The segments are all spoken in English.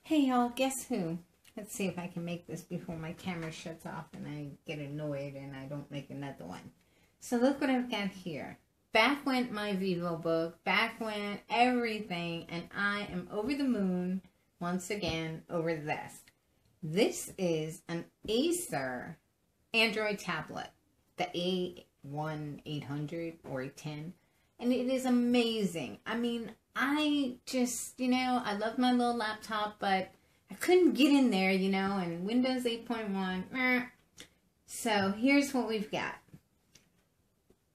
Hey y'all, guess who? Let's see if I can make this before my camera shuts off and I get annoyed and I don't make another one. So look what I've got here. Back went my VivoBook, back went everything, and I am over the moon once again over this. This is an Acer Android tablet, the A1800 or A10, and it is amazing. I mean, I just, I love my little laptop, but I couldn't get in there, and Windows 8.1. So here's what we've got.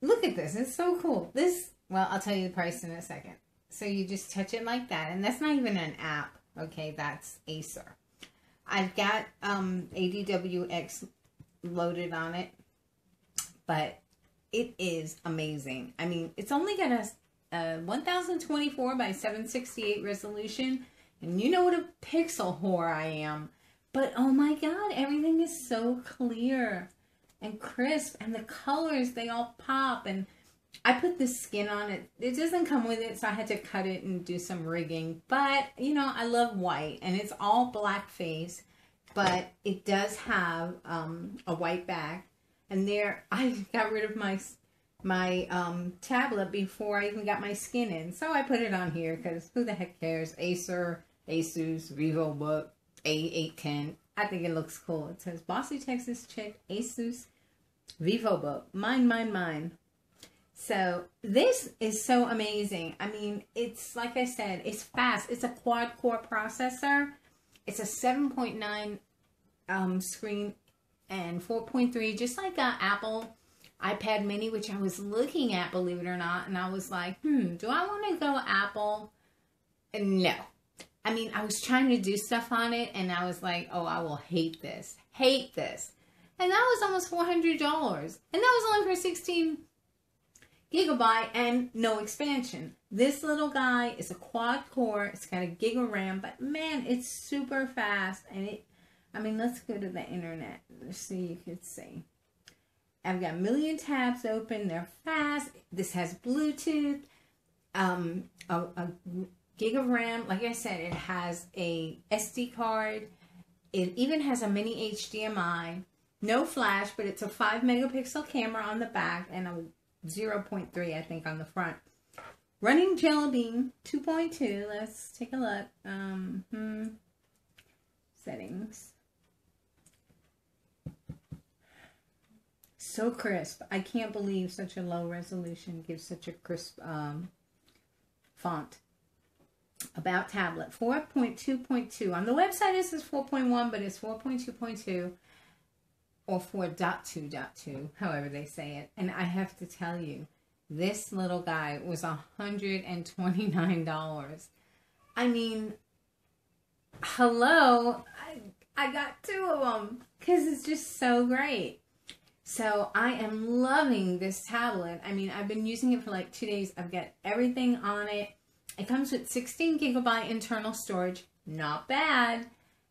Look at this. It's so cool. Well, I'll tell you the price in a second. So you just touch it like that. And that's not even an app. Okay, that's Acer. I've got ADWX loaded on it. But it is amazing. I mean, it's only got a 1024 by 768 resolution. And you know what a pixel whore I am. But oh my God, everything is so clear and crisp, and the colors, they all pop. And I put the skin on it. It doesn't come with it, so I had to cut it and do some rigging. But, I love white, and it's all black face, but it does have a white back. And there, I got rid of my tablet before I even got my skin in. So I put it on here, because who the heck cares? Acer, Asus, VivoBook, A810. I think it looks cool. It says Bossy Texas Chick, Asus, VivoBook. Mine. So this is so amazing. I mean, it's like I said, it's fast. It's a quad-core processor. It's a 7.9 screen and 4.3, just like an Apple iPad mini, which I was looking at, believe it or not. And I was like, do I want to go Apple? No. I mean, I was trying to do stuff on it, and I was like, oh, I will hate this. Hate this. And that was almost $400. And that was only for 16 gigabyte and no expansion. This little guy is a quad core. It's got a gig of RAM, but man, it's super fast. And let's go to the internet so you can see. I've got a million tabs open. They're fast. This has Bluetooth, a gig of RAM. Like I said, it has a SD card. It even has a mini HDMI. No flash, but it's a 5 megapixel camera on the back and a 0.3, I think, on the front. Running Jelly Bean 2.2. Let's take a look. Settings. So crisp. I can't believe such a low resolution gives such a crisp font. About tablet 4.2.2. On the website it says 4.1, but it's 4.2.2 or 4.2.2, however they say it. And I have to tell you, this little guy was $129. I mean, hello, I got two of them because it's just so great. So I am loving this tablet. I mean, I've been using it for like 2 days. I've got everything on it. It comes with 16 gigabyte internal storage. Not bad.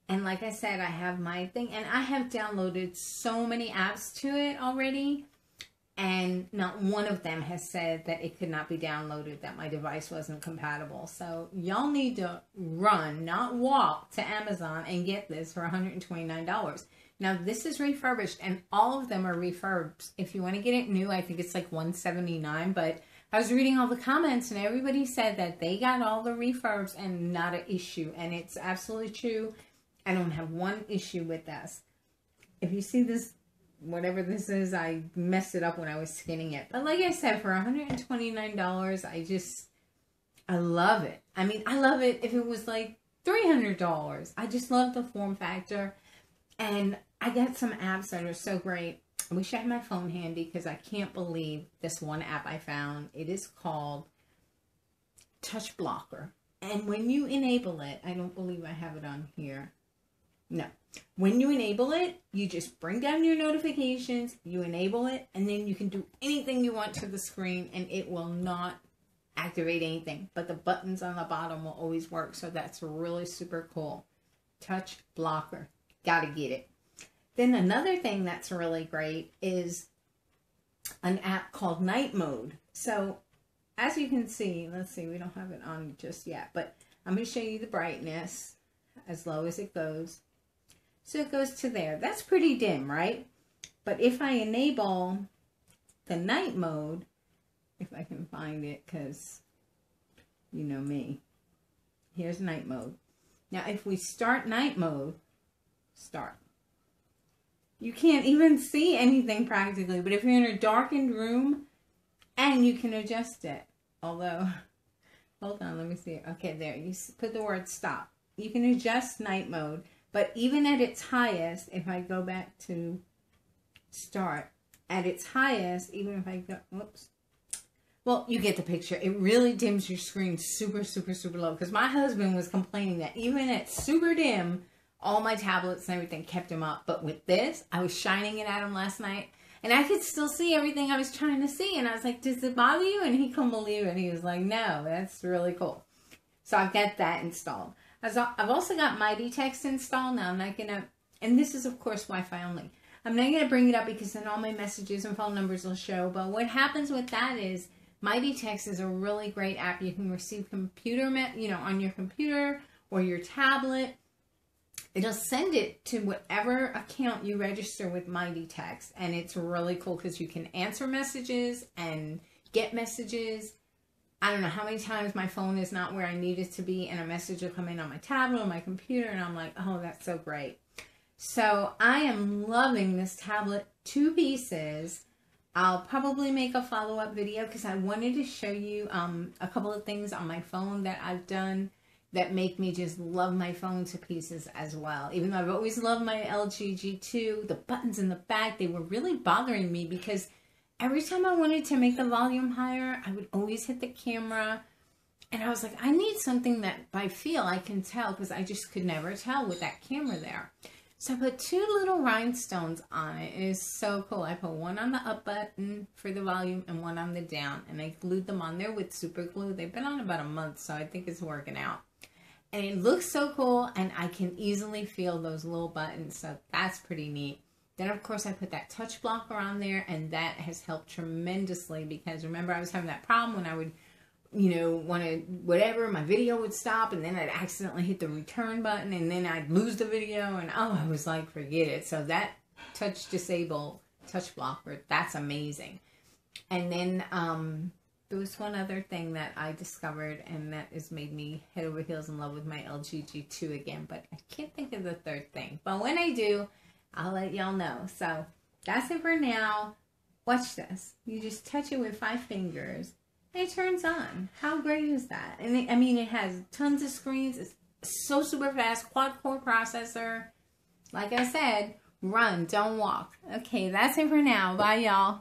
And like I said, I have my thing. And I have downloaded so many apps to it already. And not one of them has said that it could not be downloaded, that my device wasn't compatible. So y'all need to run, not walk, to Amazon and get this for $129. Now, this is refurbished, and all of them are refurbed. If you want to get it new, I think it's like $179, but I was reading all the comments, and everybody said that they got all the refurbs and not an issue, and it's absolutely true. I don't have one issue with this. If you see this, whatever this is, I messed it up when I was skinning it. But like I said, for $129, I love it. I mean, I love it if it was like $300. I just love the form factor. And I got some apps that are so great. I wish I had my phone handy because I can't believe this one app I found. It is called Touch Blocker. And when you enable it, I don't believe I have it on here. No. When you enable it, you just bring down your notifications, you enable it, and then you can do anything you want to the screen, and it will not activate anything. But the buttons on the bottom will always work, so that's really super cool. Touch Blocker. Gotta get it. Then another thing that's really great is an app called Night Mode. So as you can see, let's see, we don't have it on just yet, but I'm going to show you the brightness. as low as it goes. So it goes to there. That's pretty dim, right? But if I enable the night mode, if I can find it, because you know me. Here's night mode. Now, if we start night mode, start. You can't even see anything practically, but if you're in a darkened room, and you can adjust it. Although, hold on, let me see. Okay, there, you put the word stop. You can adjust night mode, but even at its highest, if I go back to start, at its highest, even if I go, whoops. Well, you get the picture. It really dims your screen super, super, super low. Because my husband was complaining that even at super dim, all my tablets and everything kept him up. But with this, I was shining it at him last night. And I could still see everything I was trying to see. And I was like, does it bother you? And he couldn't believe it. And he was like, no, that's really cool. So I've got that installed. I've also got Mighty Text installed. Now I'm not going to, and this is of course Wi-Fi only. I'm not going to bring it up because then all my messages and phone numbers will show. But what happens with that is Mighty Text is a really great app. You can receive computer, on your computer or your tablet. It'll send it to whatever account you register with Mighty Text. And it's really cool because you can answer messages and get messages. I don't know how many times my phone is not where I need it to be and a message will come in on my tablet or my computer and I'm like, oh, that's so great. So I am loving this tablet, 2 pieces. I'll probably make a follow-up video because I wanted to show you a couple of things on my phone that I've done that make me just love my phone to pieces as well. Even though I've always loved my LG G2, the buttons in the back, they were really bothering me because every time I wanted to make the volume higher, I would always hit the camera. And I was like, I need something that by feel I can tell because I just could never tell with that camera there. So I put 2 little rhinestones on it. It is so cool. I put one on the up button for the volume and one on the down. And I glued them on there with super glue. They've been on about a month, so I think it's working out. And it looks so cool, and I can easily feel those little buttons. So that's pretty neat. Then, of course, I put that touch blocker on there, and that has helped tremendously because, remember, I was having that problem when I would, want to, whatever, my video would stop, and then I'd accidentally hit the return button, and then I'd lose the video, and I was like, forget it. So that touch disable touch blocker, that's amazing. And then there was one other thing that I discovered, and that has made me head over heels in love with my LG G2 again, but I can't think of the third thing. But when I do, I'll let y'all know. So that's it for now. Watch this. You just touch it with 5 fingers. And it turns on. How great is that? And it has tons of screens. It's so super fast. Quad-core processor. Like I said, run, don't walk. Okay, that's it for now. Bye, y'all.